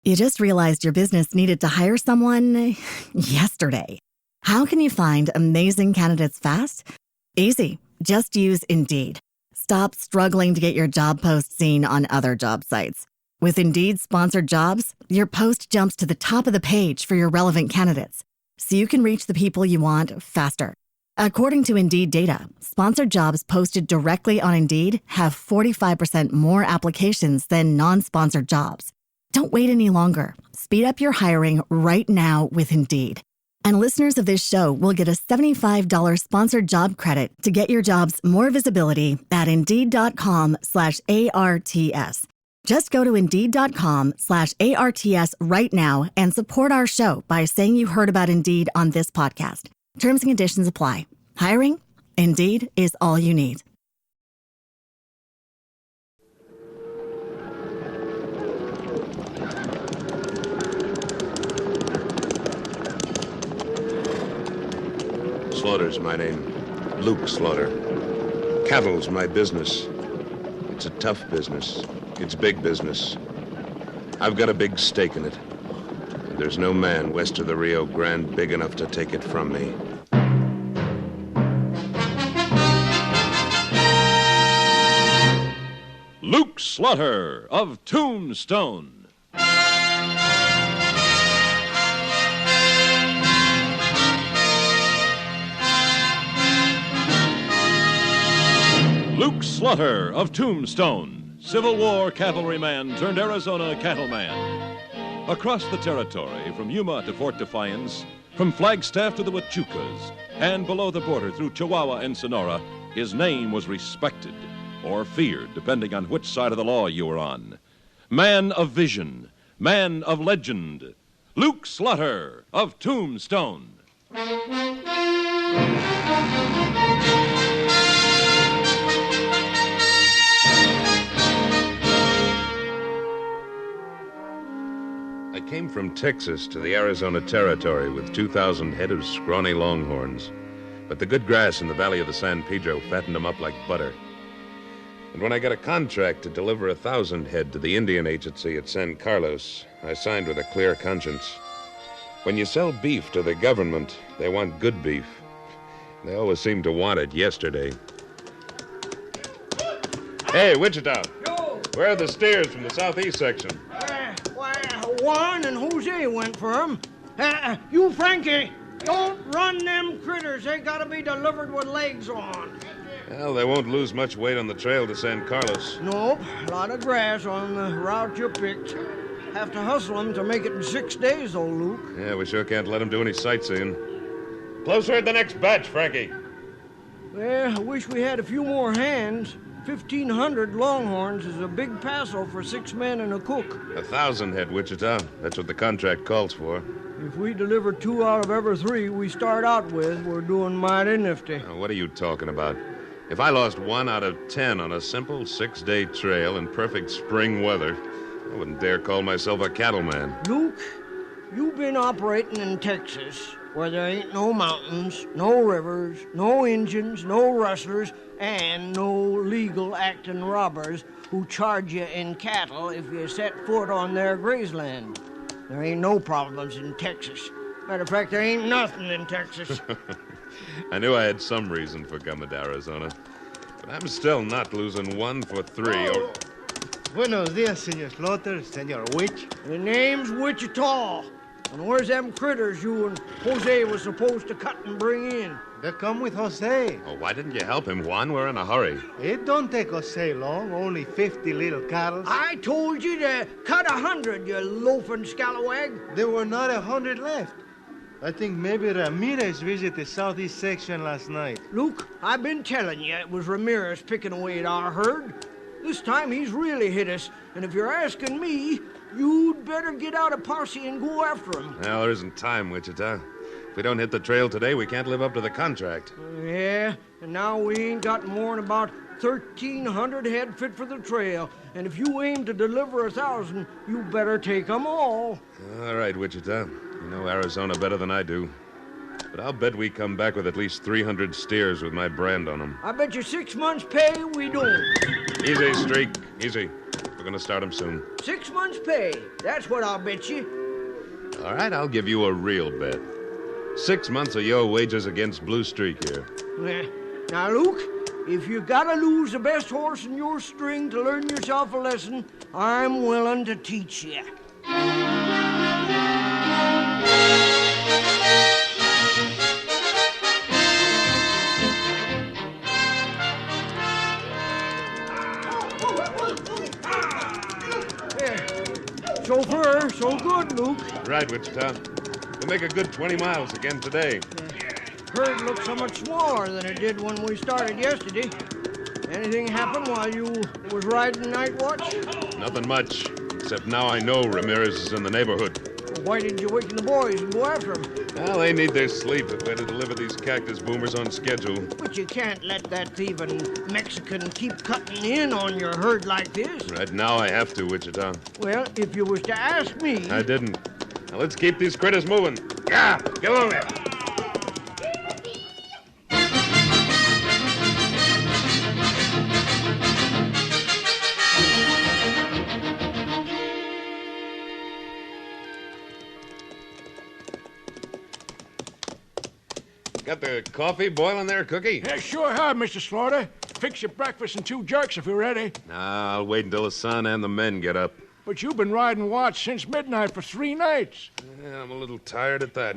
You just realized your business needed to hire someone yesterday. How can you find amazing candidates fast? Easy. Just use Indeed. Stop struggling to get your job post seen on other job sites. With Indeed sponsored jobs, your post jumps to the top of the page for your relevant candidates, so you can reach the people you want faster. According to Indeed data, sponsored jobs posted directly on Indeed have 45% more applications than non-sponsored jobs. Don't wait any longer. Speed up your hiring right now with Indeed. And listeners of this show will get a $75 sponsored job credit to get your jobs more visibility at Indeed.com/ARTS. Just go to Indeed.com/ARTS right now and support our show by saying you heard about Indeed on this podcast. Terms and conditions apply. Hiring? Indeed is all you need. Slaughter's my name. Luke Slaughter. Cattle's my business. It's a tough business. It's big business. I've got a big stake in it. And there's no man west of the Rio Grande big enough to take it from me. Luke Slaughter of Tombstone. Luke Slaughter of Tombstone, Civil War cavalryman turned Arizona cattleman. Across the territory, from Yuma to Fort Defiance, from Flagstaff to the Huachucas, and below the border through Chihuahua and Sonora, his name was respected, or feared, depending on which side of the law you were on. Man of vision, man of legend, Luke Slaughter of Tombstone. I came from Texas to the Arizona Territory with 2,000 head of scrawny longhorns. But the good grass in the valley of the San Pedro fattened them up like butter. And when I got a contract to deliver 1,000 head to the Indian Agency at San Carlos, I signed with a clear conscience. When you sell beef to the government, they want good beef. They always seem to want it yesterday. Hey, Wichita. Yo. Where are the steers from the southeast section? Juan and Jose went for 'em. You, Frankie, don't run them critters. They gotta be delivered with legs on. Well, they won't lose much weight on the trail to San Carlos. Nope, a lot of grass on the route you picked. Have to hustle them to make it in 6 days, old Luke. Yeah, we sure can't let them do any sightseeing. Closer at the next batch, Frankie. Well, I wish we had a few more hands. 1,500 longhorns is a big paso for 6 men and a cook. 1,000 head, Wichita. That's what the contract calls for. If we deliver 2 out of every 3 we start out with, we're doing mighty nifty. Now, what are you talking about? If I lost 1 out of 10 on a simple 6-day trail in perfect spring weather, I wouldn't dare call myself a cattleman. Luke, you've been operating in Texas, where there ain't no mountains, no rivers, no Injuns, no rustlers, and no legal acting robbers who charge you in cattle if you set foot on their grazeland. There ain't no problems in Texas. Matter of fact, there ain't nothing in Texas. I knew I had some reason for coming to Arizona, but I'm still not losing 1 for 3. Oh. Buenos dias, Senor Slaughter, Senor Witch. The name's Wichita. And where's them critters you and Jose was supposed to cut and bring in? They come with Jose. Oh, why didn't you help him, Juan? We're in a hurry. It don't take Jose long, only 50 little cattle. I told you to cut 100, you loafing scalawag. There were not 100 left. I think maybe Ramirez visited the southeast section last night. Luke, I've been telling you it was Ramirez picking away at our herd. This time he's really hit us, and if you're asking me, you'd better get out a posse and go after him. Well, there isn't time, Wichita. If we don't hit the trail today, we can't live up to the contract. Yeah, and now we ain't got more than about 1,300 head fit for the trail. And if you aim to deliver 1,000, you better take 'em all. All right, Wichita. You know Arizona better than I do. But I'll bet we come back with at least 300 steers with my brand on them. I bet you 6 months' pay we don't. Easy, Streak. Easy. We're going to start 'em soon. 6 months' pay. That's what I'll bet you. All right, I'll give you a real bet. 6 months of your wages against Blue Streak here. Now, Luke, if you gotta lose the best horse in your string to learn yourself a lesson, I'm willing to teach you. So far, so good, Luke. Right, Wichita. We'll make a good 20 miles again today. Herd looks so much smaller than it did when we started yesterday. Anything happen while you was riding night watch? Nothing much, except now I know Ramirez is in the neighborhood. Well, why didn't you waken the boys and go after him? Well, they need their sleep if we're to deliver these cactus boomers on schedule. But you can't let that thieving Mexican keep cutting in on your herd like this. Right now I have to, Wichita. Well, if you was to ask me... I didn't. Now let's keep these critters moving. Yeah, get along there. Got the coffee boiling there, Cookie? Yeah, sure have, Mr. Slaughter. Fix your breakfast and 2 jerks if you're ready. Nah, I'll wait until the son and the men get up. But you've been riding watch since midnight for 3 nights. Yeah, I'm a little tired at that.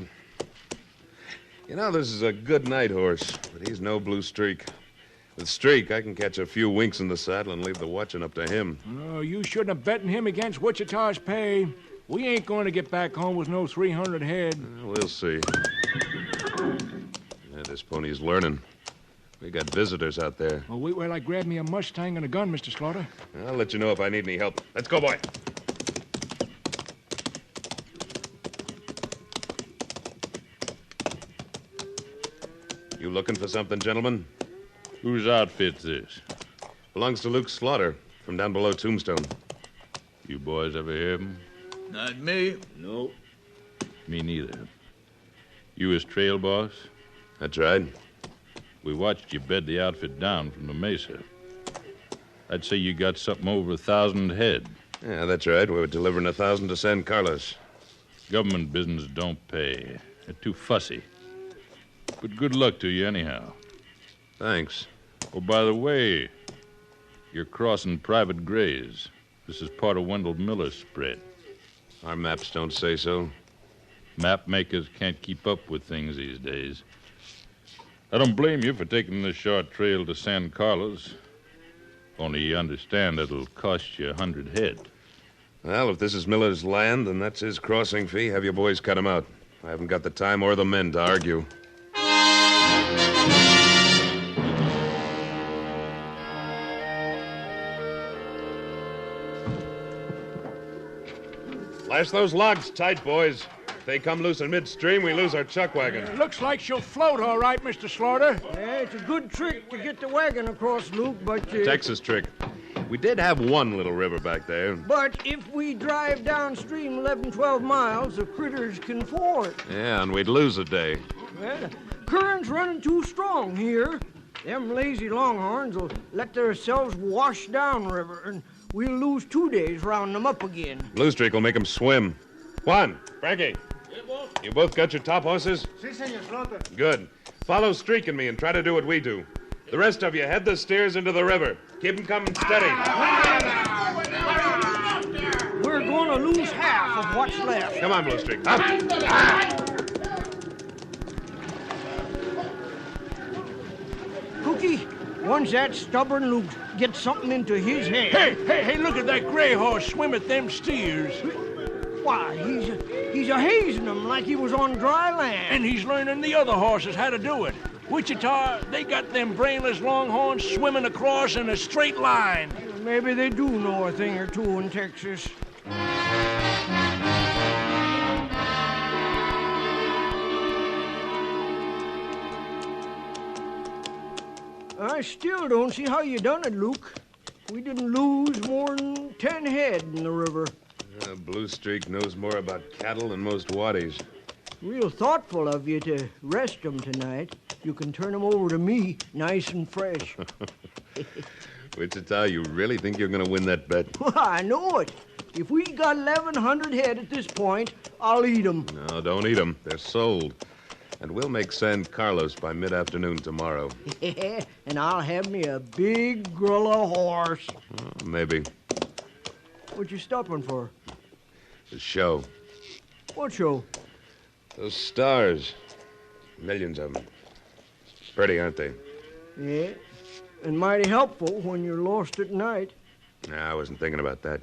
You know, this is a good night horse, but he's no Blue Streak. With Streak, I can catch a few winks in the saddle and leave the watching up to him. No, you shouldn't have betting him against Wichita's pay. We ain't going to get back home with no 300 head. We'll see. Yeah, this pony's learning. We got visitors out there. Well, wait while I grab me a Mustang and a gun, Mr. Slaughter. I'll let you know if I need any help. Let's go, boy. You looking for something, gentlemen? Whose outfit's this? Belongs to Luke Slaughter from down below Tombstone. You boys ever hear of him? Not me. No. Me neither. You his trail boss? That's right. We watched you bed the outfit down from the mesa. I'd say you got something over 1,000 head. Yeah, that's right. We were delivering 1,000 to San Carlos. Government business don't pay. They're too fussy. But good luck to you anyhow. Thanks. Oh, by the way, you're crossing private graze. This is part of Wendell Miller's spread. Our maps don't say so. Map makers can't keep up with things these days. I don't blame you for taking this short trail to San Carlos. Only you understand it'll cost you 100 head. Well, if this is Miller's land, then that's his crossing fee. Have your boys cut him out. I haven't got the time or the men to argue. Lash those logs tight, boys. If they come loose in midstream, we lose our chuck wagon. Looks like she'll float all right, Mr. Slaughter. Yeah, it's a good trick to get the wagon across, Luke, but... Texas trick. We did have one little river back there. But if we drive downstream 11, 12 miles, the critters can ford. Yeah, and we'd lose a day. Well, the current's running too strong here. Them lazy longhorns will let themselves wash down river, and we'll lose 2 days rounding them up again. Blue Streak will make them swim. Juan, Frankie. You both got your top horses? Si, Senor Slaughter. Good. Follow Streak and me and try to do what we do. The rest of you head the steers into the river. Keep them coming steady. We're going to lose half of what's left. Come on, Blue Streak. Up. Cookie, once that stubborn Luke gets something into his head... Hey, look at that gray horse swim at them steers. Why, he's a hazing them like he was on dry land. And he's learning the other horses how to do it. Wichita, they got them brainless longhorns swimming across in a straight line. Maybe they do know a thing or two in Texas. I still don't see how you done it, Luke. We didn't lose more than 10 head in the river. Blue Streak knows more about cattle than most waddies. Real thoughtful of you to rest them tonight. You can turn them over to me, nice and fresh. Wichita, you really think you're going to win that bet? Well, I know it. If we got 1,100 head at this point, I'll eat 'em. No, don't eat them. They're sold. And we'll make San Carlos by mid-afternoon tomorrow. And I'll have me a big grulla horse. Maybe. What you stopping for? The show. What show? Those stars. Millions of them. Pretty, aren't they? Yeah, and mighty helpful when you're lost at night. Nah, I wasn't thinking about that.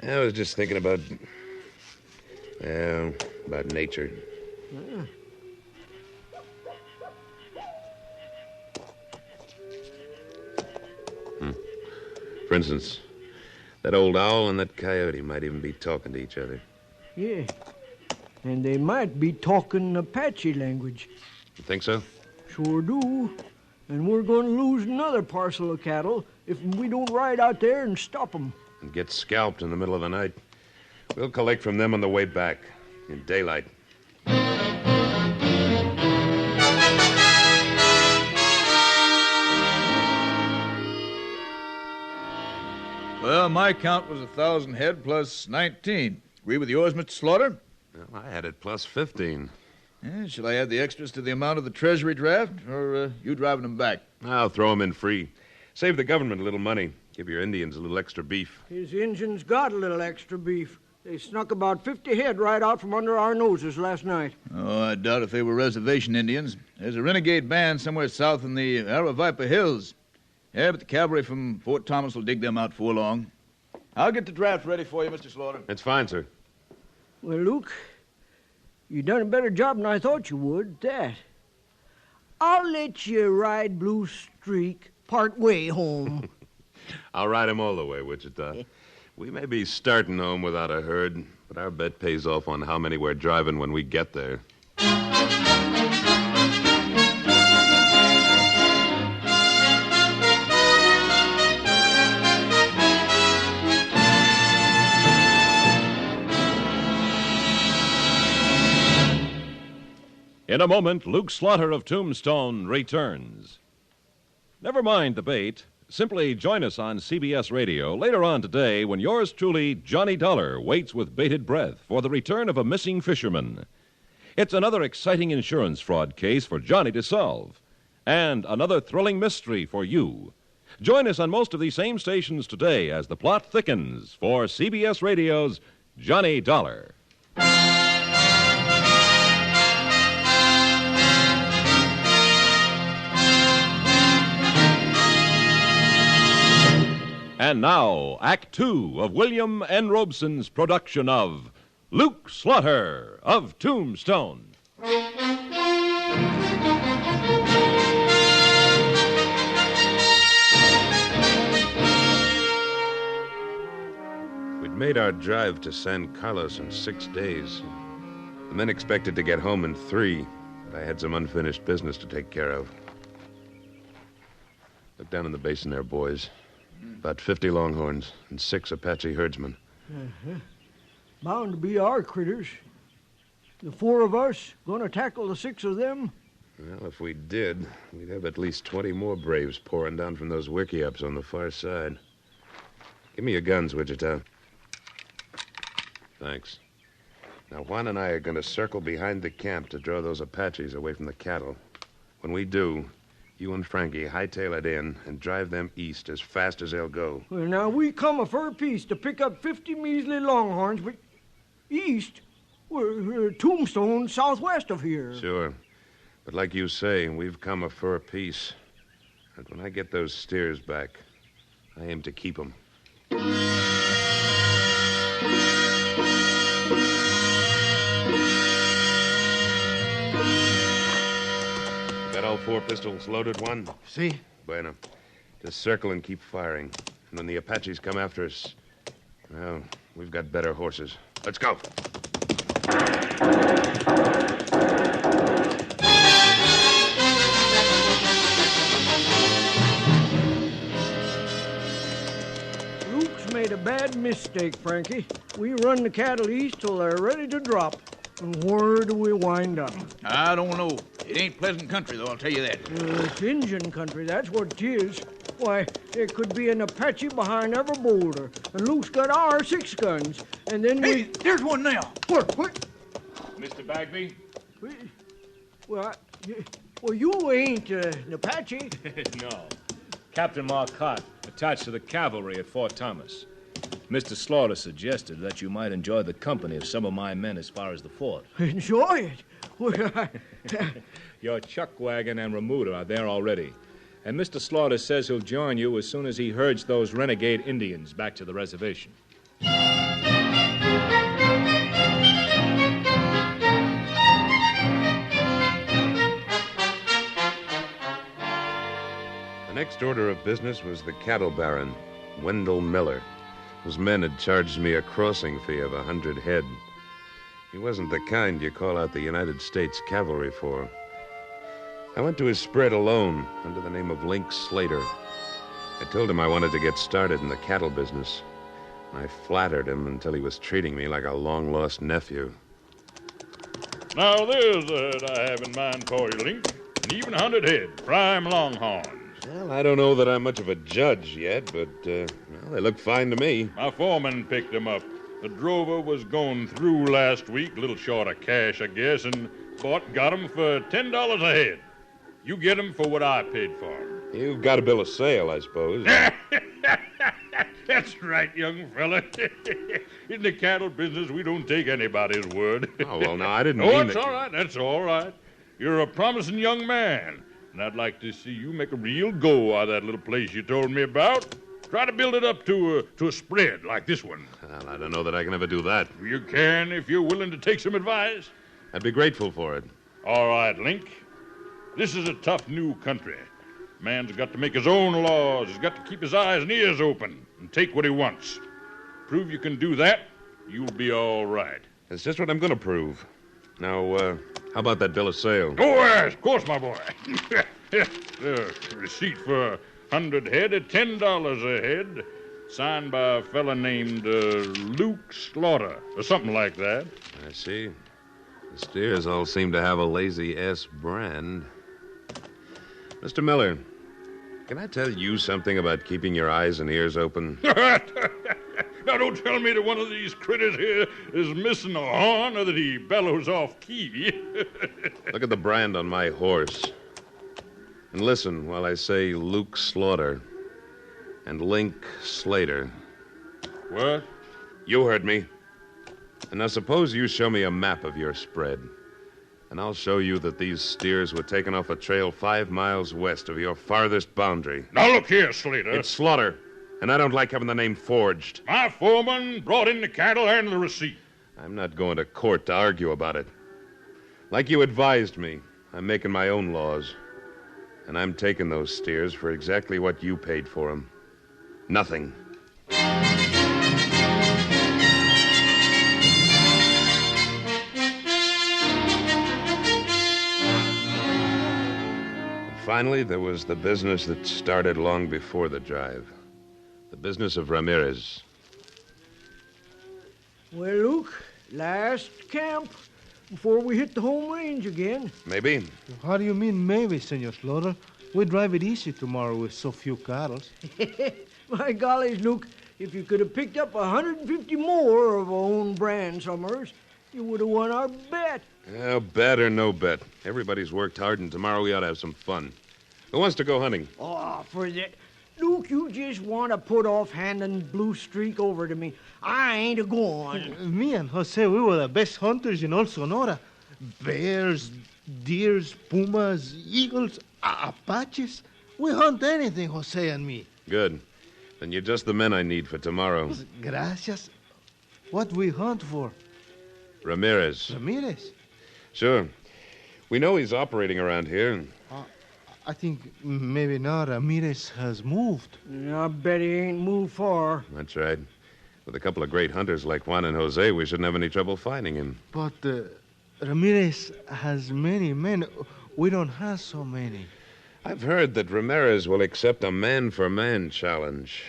I was just thinking about nature. Yeah. For instance, that old owl and that coyote might even be talking to each other. Yeah, and they might be talking Apache language. You think so? Sure do. And we're going to lose another parcel of cattle if we don't ride out there and stop 'em. And get scalped in the middle of the night. We'll collect from them on the way back, in daylight. Well, my count was 1,000 head plus 19. Agree with yours, Mr. Slaughter? Well, I had it plus 15. Yeah, shall I add the extras to the amount of the Treasury draft, or you driving them back? I'll throw them in free. Save the government a little money. Give your Indians a little extra beef. His Injuns got a little extra beef. They snuck about 50 head right out from under our noses last night. Oh, I doubt if they were reservation Indians. There's a renegade band somewhere south in the Aravaipa Hills. Yeah, but the cavalry from Fort Thomas will dig them out before long. I'll get the draft ready for you, Mr. Slaughter. That's fine, sir. Well, Luke, you done a better job than I thought you would, that. I'll let you ride Blue Streak part way home. I'll ride him all the way, Wichita. We may be starting home without a herd, but our bet pays off on how many we're driving when we get there. In a moment, Luke Slaughter of Tombstone returns. Never mind the bait. Simply join us on CBS Radio later on today when yours truly, Johnny Dollar, waits with bated breath for the return of a missing fisherman. It's another exciting insurance fraud case for Johnny to solve, and another thrilling mystery for you. Join us on most of these same stations today as the plot thickens for CBS Radio's Johnny Dollar. And now, Act Two of William N. Robeson's production of Luke Slaughter of Tombstone. We'd made our drive to San Carlos in 6 days. The men expected to get home in 3, but I had some unfinished business to take care of. Look down in the basin there, boys. About 50 longhorns and 6 Apache herdsmen. Bound to be our critters. The 4 of us gonna tackle the 6 of them? Well, if we did, we'd have at least 20 more braves pouring down from those wickiups on the far side. Give me your guns, Wichita. Thanks. Now, Juan and I are going to circle behind the camp to draw those Apaches away from the cattle. When we do, you and Frankie hightail it in and drive them east as fast as they'll go. Well, now, we come a fur piece to pick up 50 measly longhorns, but east? We're Tombstone, southwest of here. Sure. But like you say, we've come a fur piece. And when I get those steers back, I aim to keep them. Got all 4 pistols loaded, Juan? See? Bueno. Just circle and keep firing. And when the Apaches come after us, well, we've got better horses. Let's go. Luke's made a bad mistake, Frankie. We run the cattle east till they're ready to drop. And where do we wind up? I don't know. It ain't pleasant country, though, I'll tell you that. It's Indian country, that's what it is. Why, there could be an Apache behind every boulder, and Luke's got our 6 guns, and then Hey, there's one now. Where? Mr. Bagby? Well, you ain't an Apache. No. Captain Marcotte, attached to the cavalry at Fort Thomas. Mr. Slaughter suggested that you might enjoy the company of some of my men as far as the fort. Enjoy it? Well, Your chuck wagon and remuda are there already. And Mr. Slaughter says he'll join you as soon as he herds those renegade Indians back to the reservation. The next order of business was the cattle baron, Wendell Miller, whose men had charged me a crossing fee of 100 head. He wasn't the kind you call out the United States Cavalry for. I went to his spread alone, under the name of Link Slater. I told him I wanted to get started in the cattle business. I flattered him until he was treating me like a long-lost nephew. Now, there's the herd I have in mind for you, Link. An even 100 head, prime longhorns. Well, I don't know that I'm much of a judge yet, but, well, they look fine to me. My foreman picked them up. The drover was going through last week, a little short of cash, I guess, and got them for $10 a head. You get them for what I paid for them. You've got a bill of sale, I suppose. That's right, young fella. In the cattle business, we don't take anybody's word. Oh, well, no, I didn't Oh, mean that's that. all right. That's all right. You're a promising young man, and I'd like to see you make a real go out of that little place you told me about. Try to build it up to a spread like this one. Well, I don't know that I can ever do that. You can if you're willing to take some advice. I'd be grateful for it. All right, Link. This is a tough new country. Man's got to make his own laws. He's got to keep his eyes and ears open and take what he wants. Prove you can do that, you'll be all right. That's just what I'm going to prove. Now, how about that bill of sale? Oh, yes, of course, my boy. Receipt for 100 head at $10 a head, signed by a fella named Luke Slaughter, or something like that. I see. The steers all seem to have a lazy S brand. Mr. Miller, can I tell you something about keeping your eyes and ears open? Now, don't tell me that one of these critters here is missing a horn or that he bellows off key. Look at the brand on my horse. And listen while I say Luke Slaughter and Link Slater. What? You heard me. And now suppose you show me a map of your spread. And I'll show you that these steers were taken off a trail 5 miles west of your farthest boundary. Now, look here, Slater. It's Slaughter, and I don't like having the name forged. My foreman brought in the cattle and the receipt. I'm not going to court to argue about it. Like you advised me, I'm making my own laws. And I'm taking those steers for exactly what you paid for them. Nothing. Finally, there was the business that started long before the drive. The business of Ramirez. Well, Luke, last camp before we hit the home range again. Maybe. How do you mean maybe, Senor Slaughter? We drive it easy tomorrow with so few cattle. My golly, Luke, if you could have picked up 150 more of our own brand Summers, you would have won our bet. Bet or no bet. Everybody's worked hard, and tomorrow we ought to have some fun. Who wants to go hunting? Oh, for that. Luke, you just want to put off handing Blue Streak over to me. I ain't a-going. Me and Jose, we were the best hunters in all Sonora. Bears, deers, pumas, eagles, Apaches. We hunt anything, Jose and me. Good. Then you're just the men I need for tomorrow. Gracias. What we hunt for? Ramirez. Ramirez? Sure. We know he's operating around here. I think maybe not. Ramirez has moved. I bet he ain't moved far. That's right. With a couple of great hunters like Juan and Jose, we shouldn't have any trouble finding him. But Ramirez has many men. We don't have so many. I've heard that Ramirez will accept a man-for-man challenge.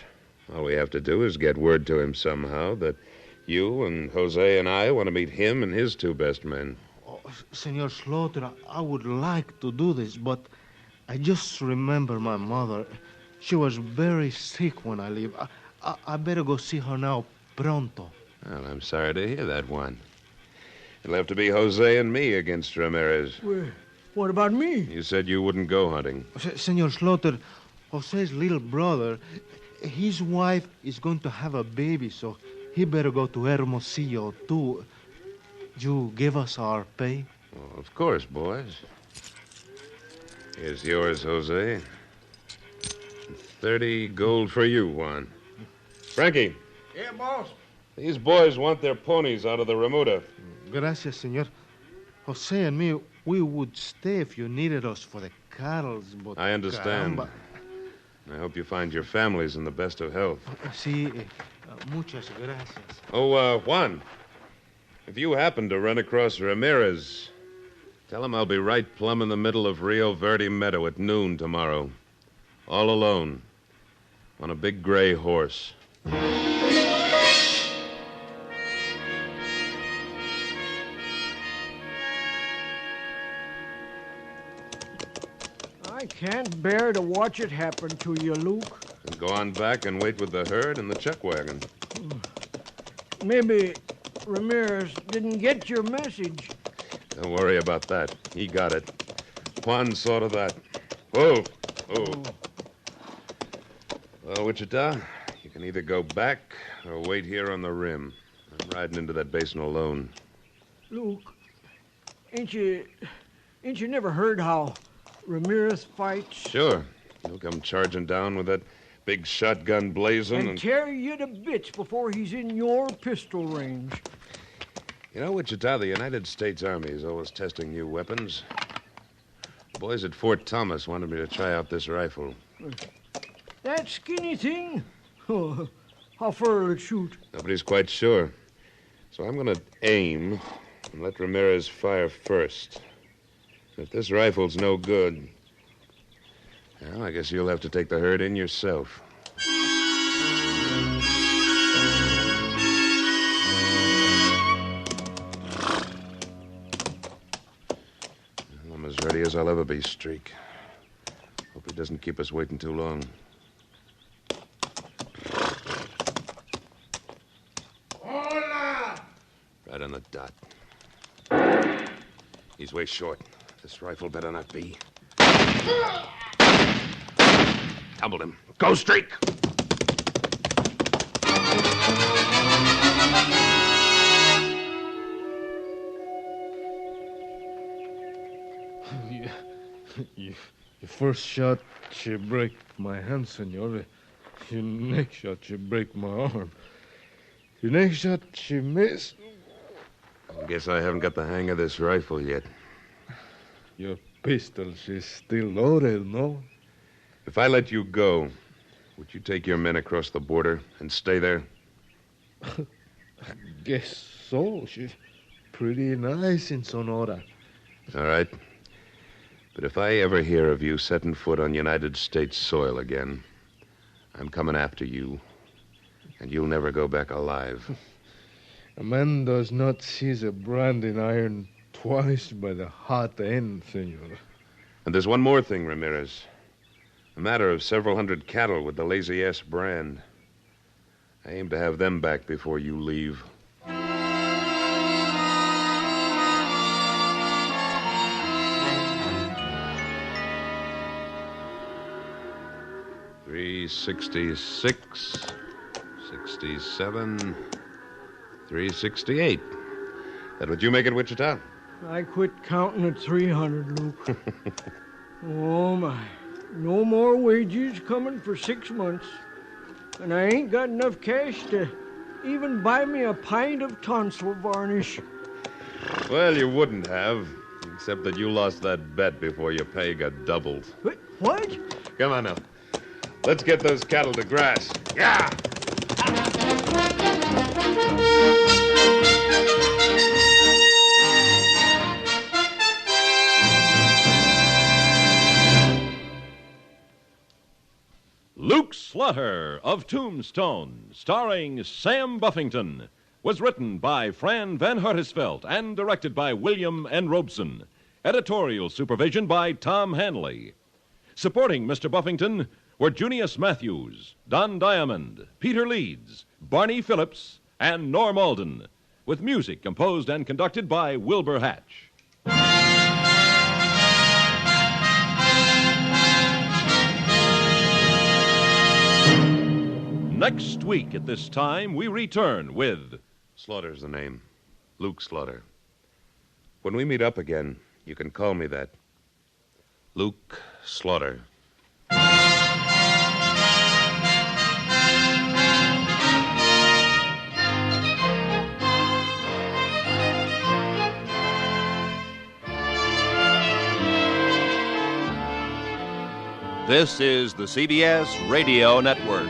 All we have to do is get word to him somehow that you and Jose and I want to meet him and his 2 best men. Oh, Senor Slaughter, I would like to do this, but I just remember my mother. She was very sick when I leave. I better go see her now, pronto. Well, I'm sorry to hear that, Juan. It'll have to be Jose and me against Ramirez. Well, what about me? You said you wouldn't go hunting. Senor Slaughter, Jose's little brother, his wife is going to have a baby, so he better go to Hermosillo, too. You give us our pay? Oh, of course, boys. Here's yours, Jose. 30 gold for you, Juan. Frankie. Yeah, boss. These boys want their ponies out of the remuda. Gracias, senor. Jose and me, we would stay if you needed us for the cattle, but... I understand. Caramba. I hope you find your families in the best of health. Sí, muchas gracias. Oh, Juan, if you happen to run across Ramirez, tell him I'll be right plumb in the middle of Rio Verde Meadow at noon tomorrow. All alone. On a big gray horse. I can't bear to watch it happen to you, Luke. And go on back and wait with the herd and the chuck wagon. Maybe Ramirez didn't get your message. Don't worry about that. He got it. Juan saw to that. Whoa. Oh. Well, Wichita, you can either go back or wait here on the rim. I'm riding into that basin alone. Luke, ain't you never heard how Ramirez fights? Sure. He'll come charging down with that big shotgun blazing And tear you to bits before he's in your pistol range. You know, Wichita, the United States Army is always testing new weapons. The boys at Fort Thomas wanted me to try out this rifle. That skinny thing? Oh, how far will it shoot? Nobody's quite sure. So I'm going to aim and let Ramirez fire first. If this rifle's no good, well, I guess you'll have to take the herd in yourself. Well, I'm as ready as I'll ever be, Streak. Hope he doesn't keep us waiting too long. Hola! Right on the dot. He's way short. This rifle better not be. Tumbled him. Go, Streak! Your first shot, she break my hand, senor. Your next shot, she break my arm. Your next shot, she miss. I guess I haven't got the hang of this rifle yet. Your pistol, she's still loaded, no? If I let you go, would you take your men across the border and stay there? Guess so. She's pretty nice in Sonora. All right. But if I ever hear of you setting foot on United States soil again, I'm coming after you, and you'll never go back alive. A man does not seize a branding iron twice by the hot end, senor. And there's one more thing, Ramirez. A matter of several hundred cattle with the Lazy S brand. I aim to have them back before you leave. $366, 67, $368. That what you make it, Wichita? I quit counting at 300, Luke. Oh, my. No more wages coming for 6 months. And I ain't got enough cash to even buy me a pint of tonsil varnish. Well, you wouldn't have, except that you lost that bet before your pay got doubled. What? Come on now. Let's get those cattle to grass. Yeah! Luke Slaughter of Tombstone, starring Sam Buffington, was written by Fran Van Hertesveld and directed by William N. Robeson. Editorial supervision by Tom Hanley. Supporting Mr. Buffington were Junius Matthews, Don Diamond, Peter Leeds, Barney Phillips, and Norm Alden, with music composed and conducted by Wilbur Hatch. Next week at this time, we return with... Slaughter's the name. Luke Slaughter. When we meet up again, you can call me that. Luke Slaughter. This is the CBS Radio Network.